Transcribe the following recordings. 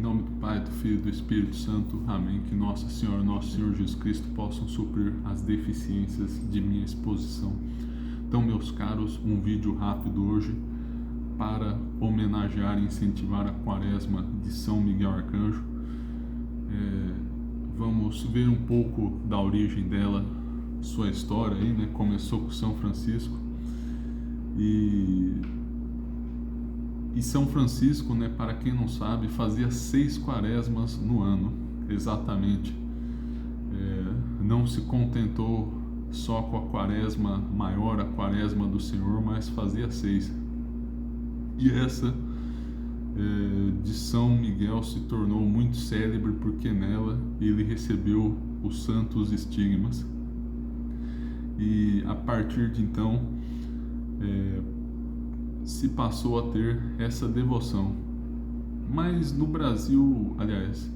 nome do Pai, do Filho e do Espírito Santo. Amém. Que Nossa Senhora, nosso Senhor Jesus Cristo possam suprir as deficiências de minha exposição. Então, meus caros, um vídeo rápido hoje para homenagear e incentivar a quaresma de São Miguel Arcanjo. Vamos ver um pouco da origem dela, sua história aí, né? Começou com São Francisco e São Francisco, né, para quem não sabe, fazia 6 quaresmas no ano, exatamente. Não se contentou só com a quaresma maior, a quaresma do Senhor, mas fazia 6. E essa de São Miguel se tornou muito célebre porque nela ele recebeu os santos estigmas. E a partir de então se passou a ter essa devoção. Mas no Brasil, aliás,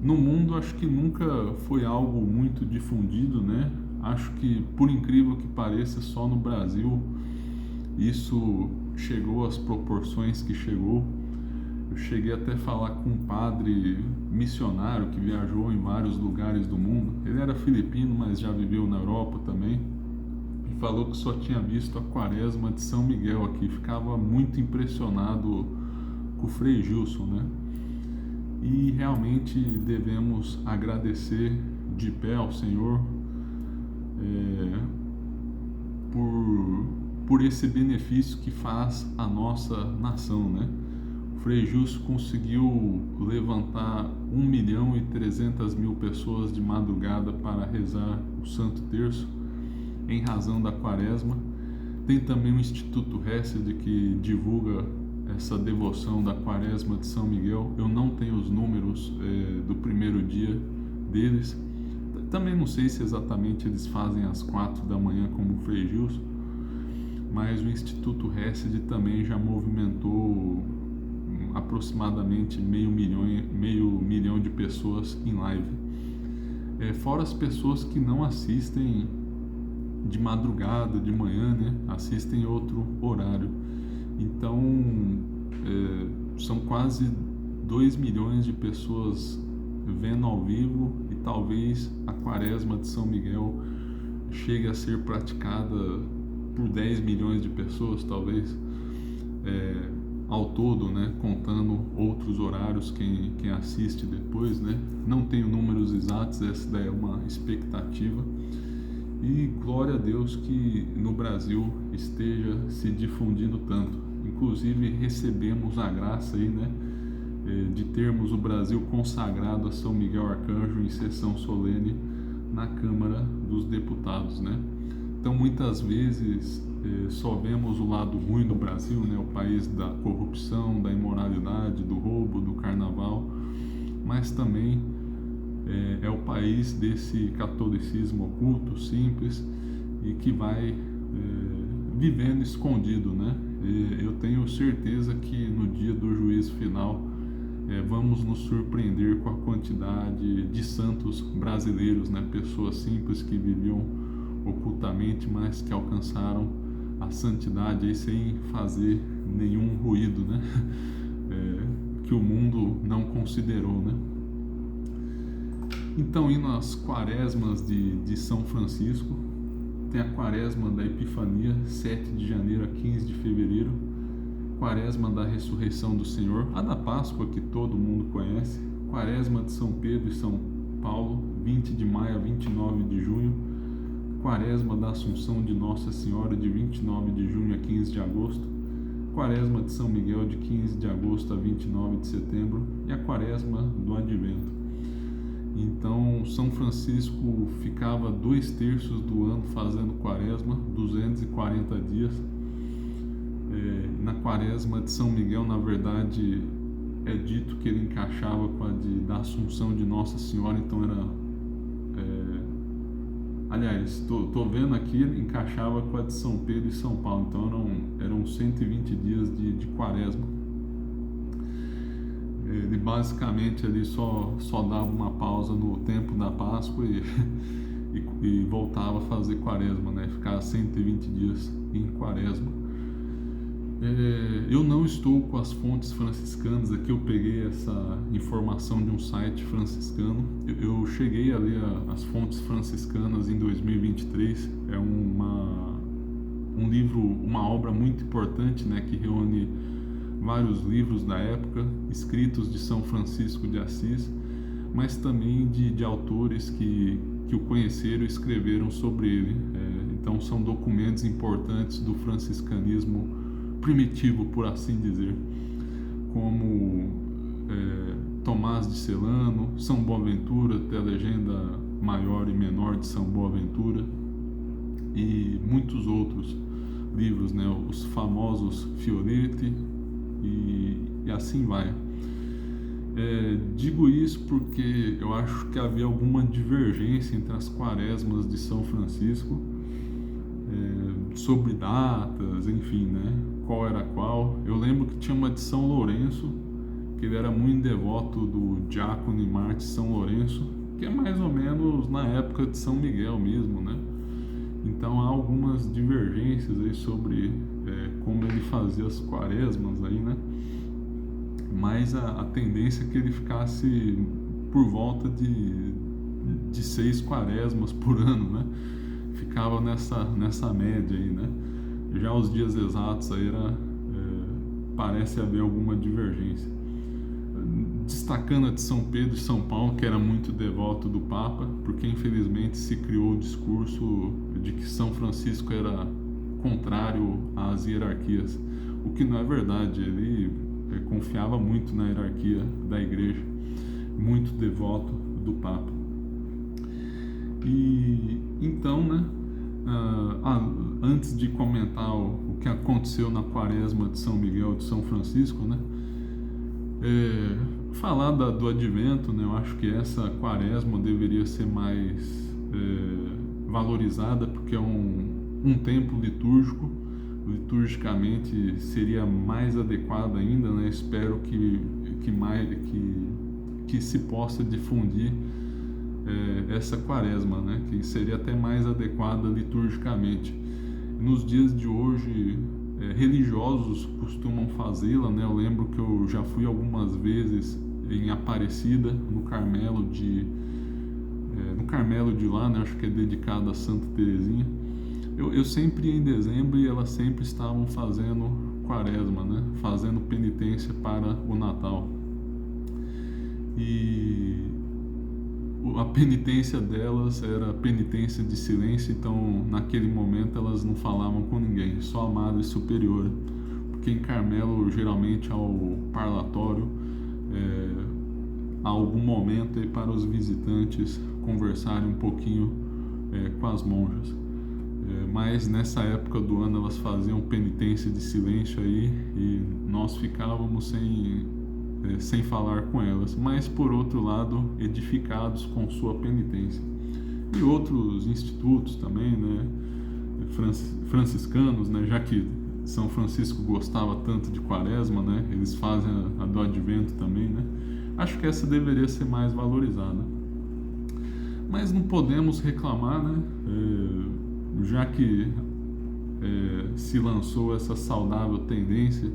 no mundo, acho que nunca foi algo muito difundido, né? Acho que, por incrível que pareça, só no Brasil isso chegou às proporções que chegou. Eu cheguei até a falar com um padre missionário que viajou em vários lugares do mundo. Ele era filipino, mas já viveu na Europa também. E falou que só tinha visto a quaresma de São Miguel aqui. Ficava muito impressionado com o Frei Gilson, né? E realmente devemos agradecer de pé ao Senhor por esse benefício que faz a nossa nação, né? O Frei Gilson conseguiu levantar 1.300.000 pessoas de madrugada para rezar o Santo Terço em razão da quaresma. Tem também o Instituto Hesed que divulga essa devoção da quaresma de São Miguel. Eu não tenho os números do primeiro dia deles. Também não sei se exatamente eles fazem às 4 da manhã como o Frei Gilson, mas o Instituto Hesed também já movimentou aproximadamente meio milhão de pessoas em live. Fora as pessoas que não assistem de madrugada, de manhã, né? Assistem outro horário. Então, são quase 2 milhões de pessoas vendo ao vivo, e talvez a quaresma de São Miguel chegue a ser praticada por 10 milhões de pessoas, talvez, ao todo, né, contando outros horários, quem assiste depois, né? Não tenho números exatos, essa daí é uma expectativa. E glória a Deus que no Brasil esteja se difundindo tanto. Inclusive recebemos a graça aí, né, de termos o Brasil consagrado a São Miguel Arcanjo em sessão solene na Câmara dos Deputados, né? Então muitas vezes só vemos o lado ruim do Brasil, né? O país da corrupção, da imoralidade, do roubo, do carnaval, mas também é o país desse catolicismo oculto, simples, e que vai vivendo escondido, né? Eu tenho certeza que no dia do juízo final vamos nos surpreender com a quantidade de santos brasileiros, né? Pessoas simples que viviam ocultamente, mas que alcançaram a santidade aí sem fazer nenhum ruído, né? Que o mundo não considerou, né? Então, indo às quaresmas de São Francisco, tem a quaresma da Epifania, 7 de janeiro a 15 de fevereiro, quaresma da ressurreição do Senhor, a da Páscoa que todo mundo conhece, quaresma de São Pedro e São Paulo, 20 de maio a 29 de junho, quaresma da Assunção de Nossa Senhora, de 29 de junho a 15 de agosto, quaresma de São Miguel, de 15 de agosto a 29 de setembro, e a quaresma do Advento. Então, São Francisco ficava 2/3 do ano fazendo quaresma, 240 dias. Na quaresma de São Miguel, na verdade, é dito que ele encaixava com a da Assunção de Nossa Senhora, então era... aliás, tô vendo aqui, ele encaixava com a de São Pedro e São Paulo, então eram 120 dias de quaresma. Ele basicamente ali só dava uma pausa no tempo da Páscoa e voltava a fazer quaresma, né? Ficava 120 dias em quaresma. Eu não estou com as fontes franciscanas aqui, eu peguei essa informação de um site franciscano. Eu cheguei a ler as fontes franciscanas em 2023. É um livro, uma obra muito importante, né, que reúne vários livros da época, escritos de São Francisco de Assis, mas também de autores que o conheceram e escreveram sobre ele. Então são documentos importantes do franciscanismo primitivo, por assim dizer, como Tomás de Celano, São Boaventura, tem a legenda maior e menor de São Boaventura, e muitos outros livros, né, os famosos Fioretti, e assim vai. Digo isso porque eu acho que havia alguma divergência entre as quaresmas de São Francisco, sobre datas, enfim, né? Qual era qual. Eu lembro que tinha uma de São Lourenço, que ele era muito devoto do diácono e mártir São Lourenço, que é mais ou menos na época de São Miguel mesmo, né? Então há algumas divergências aí sobre como ele fazia as quaresmas aí, né? Mas a tendência é que ele ficasse por volta de 6 quaresmas por ano, né? Ficava nessa média aí, né? Já os dias exatos aí parece haver alguma divergência. Destacando a de São Pedro e São Paulo, que era muito devoto do Papa, porque infelizmente se criou o discurso de que São Francisco era contrário às hierarquias, o que não é verdade. Ele confiava muito na hierarquia da igreja, muito devoto do Papa. E então, né, antes de comentar o que aconteceu na quaresma de São Miguel de São Francisco, né, falar do advento, né, eu acho que essa quaresma deveria ser mais valorizada, porque é um tempo litúrgico, liturgicamente seria mais adequado ainda, né? Espero que se possa difundir essa quaresma, né? Que seria até mais adequada liturgicamente. Nos dias de hoje, religiosos costumam fazê-la, né? Eu lembro que eu já fui algumas vezes em Aparecida, no Carmelo de lá, né? Acho que é dedicado a Santa Teresinha. Eu sempre ia em dezembro e elas sempre estavam fazendo quaresma, né? Fazendo penitência para o Natal. E a penitência delas era penitência de silêncio, então naquele momento elas não falavam com ninguém, só a Madre Superiora, porque em Carmelo geralmente há o parlatório, há algum momento aí para os visitantes conversarem um pouquinho com as monjas. Mas nessa época do ano elas faziam penitência de silêncio aí e nós ficávamos sem falar com elas, mas por outro lado edificados com sua penitência. E outros institutos também, né, franciscanos, né, já que São Francisco gostava tanto de quaresma, né, eles fazem a do advento também, né. Acho que essa deveria ser mais valorizada, mas não podemos reclamar, né, já que se lançou essa saudável tendência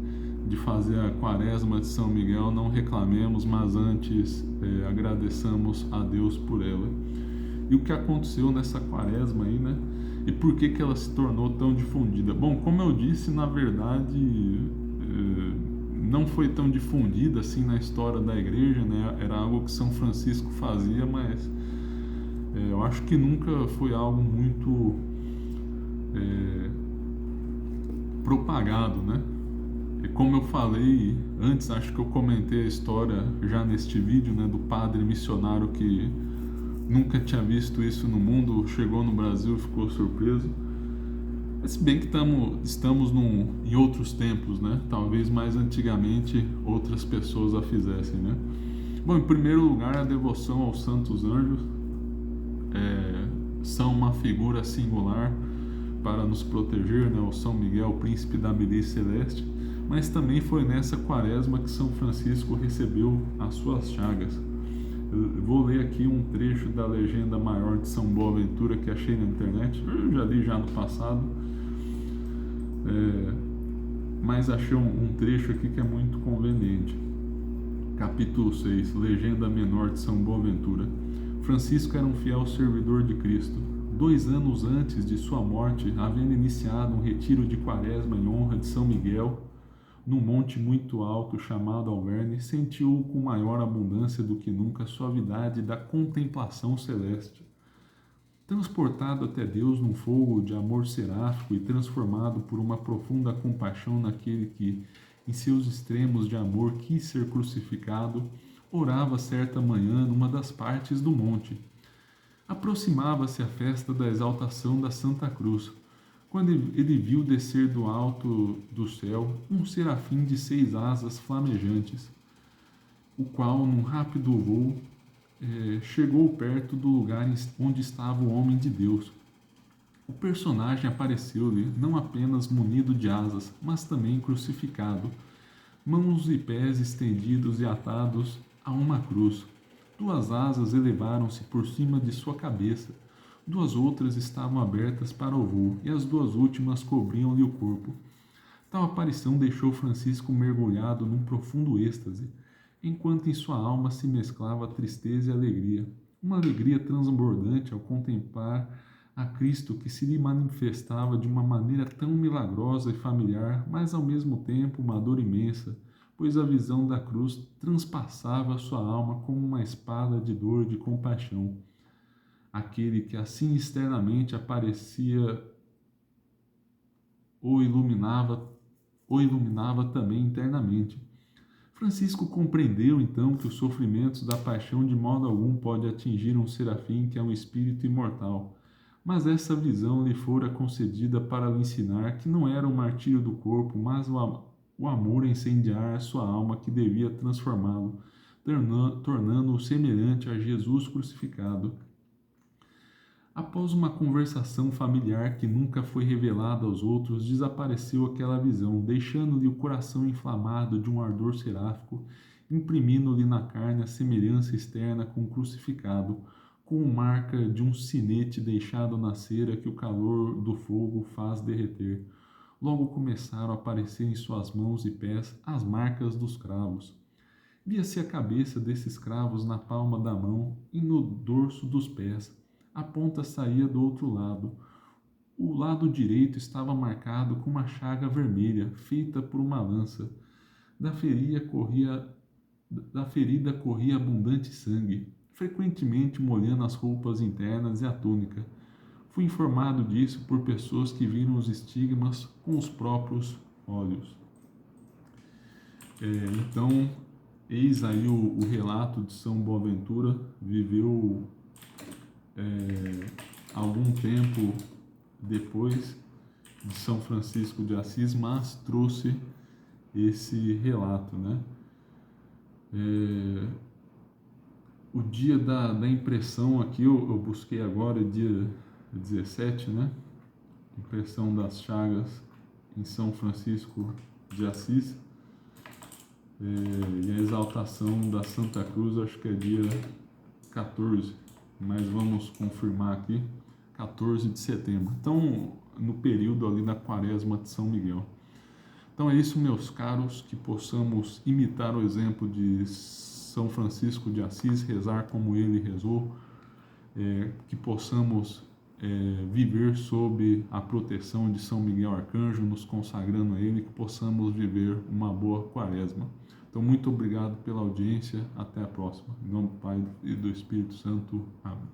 de fazer a quaresma de São Miguel, não reclamemos, mas antes agradeçamos a Deus por ela. E o que aconteceu nessa quaresma aí, né? E por que ela se tornou tão difundida? Bom, como eu disse, na verdade não foi tão difundida assim na história da igreja, né? Era algo que São Francisco fazia, mas eu acho que nunca foi algo muito propagado, né? E como eu falei antes, acho que eu comentei a história já neste vídeo, né, do padre missionário que nunca tinha visto isso no mundo, chegou no Brasil e ficou surpreso. Mas se bem que estamos em outros tempos, né? Talvez mais antigamente outras pessoas a fizessem, né? Bom, em primeiro lugar, a devoção aos santos anjos são uma figura singular para nos proteger, né? O São Miguel, príncipe da milícia celeste. Mas também foi nessa quaresma que São Francisco recebeu as suas chagas. Eu vou ler aqui um trecho da legenda maior de São Boaventura que achei na internet. Eu já li já no passado. mas achei um trecho aqui que é muito conveniente. Capítulo 6, Legenda Menor de São Boaventura. Francisco era um fiel servidor de Cristo. 2 anos antes de sua morte, havendo iniciado um retiro de quaresma em honra de São Miguel, num monte muito alto chamado Alverne, sentiu com maior abundância do que nunca a suavidade da contemplação celeste. Transportado até Deus num fogo de amor seráfico e transformado por uma profunda compaixão naquele que, em seus extremos de amor, quis ser crucificado, orava certa manhã numa das partes do monte. Aproximava-se a festa da exaltação da Santa Cruz, quando ele viu descer do alto do céu um serafim de 6 asas flamejantes, o qual, num rápido voo, chegou perto do lugar onde estava o homem de Deus. O personagem apareceu-lhe não apenas munido de asas, mas também crucificado, mãos e pés estendidos e atados a uma cruz. 2 asas elevaram-se por cima de sua cabeça, 2 outras estavam abertas para o voo, e as 2 últimas cobriam-lhe o corpo. Tal aparição deixou Francisco mergulhado num profundo êxtase, enquanto em sua alma se mesclava a tristeza e a alegria. Uma alegria transbordante ao contemplar a Cristo que se lhe manifestava de uma maneira tão milagrosa e familiar, mas ao mesmo tempo uma dor imensa, pois a visão da cruz transpassava sua alma como uma espada de dor e de compaixão. Aquele que assim externamente aparecia o iluminava também internamente. Francisco compreendeu então que os sofrimentos da paixão de modo algum pode atingir um serafim que é um espírito imortal, mas essa visão lhe fora concedida para lhe ensinar que não era o martírio do corpo, mas o amor a incendiar sua alma que devia transformá-lo, tornando-o semelhante a Jesus crucificado. Após uma conversação familiar que nunca foi revelada aos outros, desapareceu aquela visão, deixando-lhe o coração inflamado de um ardor seráfico, imprimindo-lhe na carne a semelhança externa com o crucificado, com marca de um sinete deixado na cera que o calor do fogo faz derreter. Logo começaram a aparecer em suas mãos e pés as marcas dos cravos. Via-se a cabeça desses cravos na palma da mão e no dorso dos pés. A ponta saía do outro lado. O lado direito estava marcado com uma chaga vermelha, feita por uma lança. Da ferida corria abundante sangue, frequentemente molhando as roupas internas e a túnica. Fui informado disso por pessoas que viram os estigmas com os próprios olhos. Então, eis aí o relato de São Boaventura. Viveu algum tempo depois de São Francisco de Assis, mas trouxe esse relato, né? O dia da impressão aqui, eu busquei agora, dia 17, né? Impressão das chagas em São Francisco de Assis. E a exaltação da Santa Cruz, acho que é dia 14, mas vamos confirmar aqui, 14 de setembro. Então, no período ali da quaresma de São Miguel. Então é isso, meus caros, que possamos imitar o exemplo de São Francisco de Assis, rezar como ele rezou, que possamos viver sob a proteção de São Miguel Arcanjo, nos consagrando a ele, que possamos viver uma boa quaresma. Então, muito obrigado pela audiência, até a próxima. Em nome do Pai e do Espírito Santo. Amém.